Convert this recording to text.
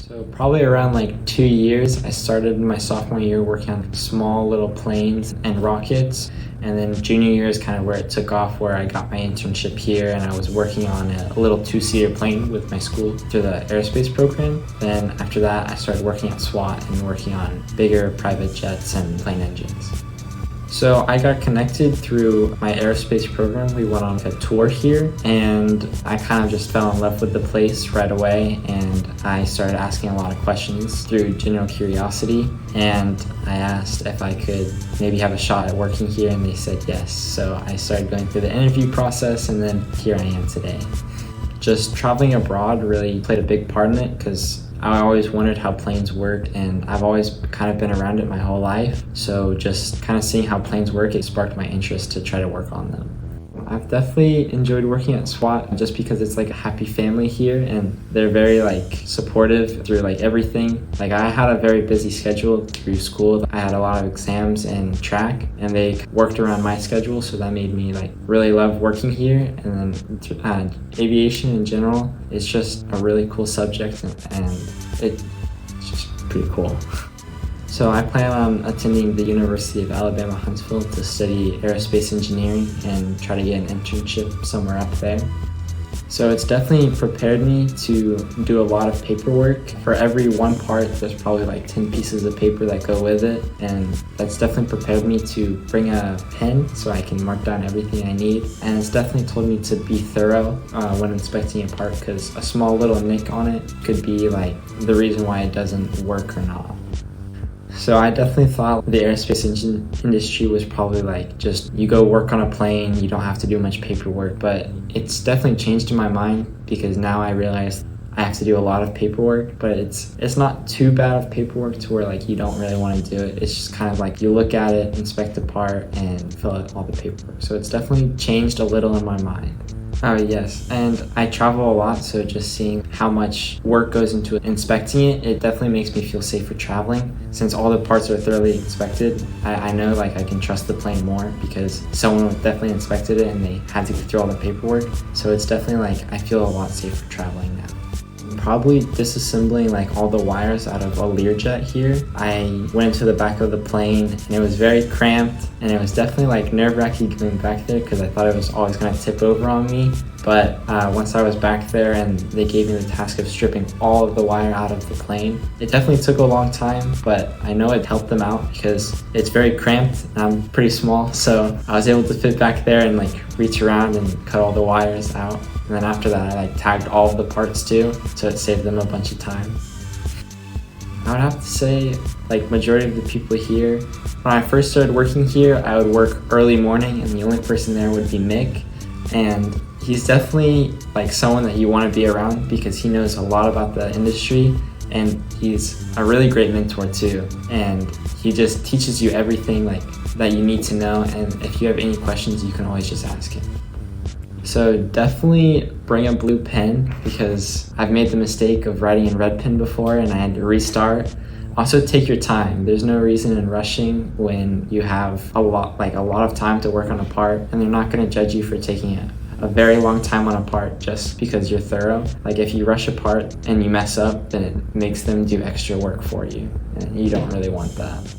So probably around like 2 years, I started my sophomore year working on small little planes and rockets. And then junior year is kind of where it took off, where I got my internship here and I was working on a little 2-seater plane with my school through the aerospace program. Then after that, I started working at S.W.A.T and working on bigger private jets and plane engines. So I got connected through my aerospace program. We went on a tour here and I kind of just fell in love with the place right away, and I started asking a lot of questions through general curiosity, and I asked if I could maybe have a shot at working here, and they said yes. So I started going through the interview process, and then here I am today. Just traveling abroad really played a big part in it because I always wondered how planes worked, and I've always kind of been around it my whole life. So just kind of seeing how planes work, it sparked my interest to try to work on them. I've definitely enjoyed working at S.W.A.T just because it's like a happy family here, and they're very supportive through everything. I had a very busy schedule through school. I had a lot of exams and track, and they worked around my schedule, so that made me really love working here. And then aviation in general is just a really cool subject, and it's just pretty cool. So I plan on attending the University of Alabama, Huntsville to study Aerospace Engineering and try to get an internship somewhere up there. So it's definitely prepared me to do a lot of paperwork. For every one part, there's probably 10 pieces of paper that go with it, and that's definitely prepared me to bring a pen so I can mark down everything I need. And it's definitely told me to be thorough when inspecting a part, because a small little nick on it could be the reason why it doesn't work or not. So I definitely thought the aerospace industry was probably just you go work on a plane, you don't have to do much paperwork, but it's definitely changed in my mind because now I realize I have to do a lot of paperwork, but it's not too bad of paperwork to where you don't really want to do it. It's just kind of you look at it, inspect the part, and fill out all the paperwork. So it's definitely changed a little in my mind. Oh yes, and I travel a lot, so just seeing how much work goes into inspecting it definitely makes me feel safer traveling. Since all the parts are thoroughly inspected, I know I can trust the plane more because someone definitely inspected it and they had to go through all the paperwork. So it's definitely I feel a lot safer traveling now. Probably disassembling all the wires out of a Learjet here. I went into the back of the plane and it was very cramped, and it was definitely nerve-wracking going back there because I thought it was always going to tip over on me. But once I was back there and they gave me the task of stripping all of the wire out of the plane, it definitely took a long time, but I know it helped them out because it's very cramped and I'm pretty small, so I was able to fit back there and reach around and cut all the wires out. And then after that, I tagged all of the parts too, so it saved them a bunch of time. I would have to say, majority of the people here, when I first started working here, I would work early morning and the only person there would be Mick. And he's definitely someone that you want to be around because he knows a lot about the industry, and he's a really great mentor too. And he just teaches you everything that you need to know, and if you have any questions, you can always just ask him. So definitely bring a blue pen because I've made the mistake of writing in red pen before and I had to restart. Also take your time. There's no reason in rushing when you have a lot of time to work on a part, and they're not going to judge you for taking a very long time on a part just because you're thorough. If you rush a part and you mess up, then it makes them do extra work for you, and you don't really want that.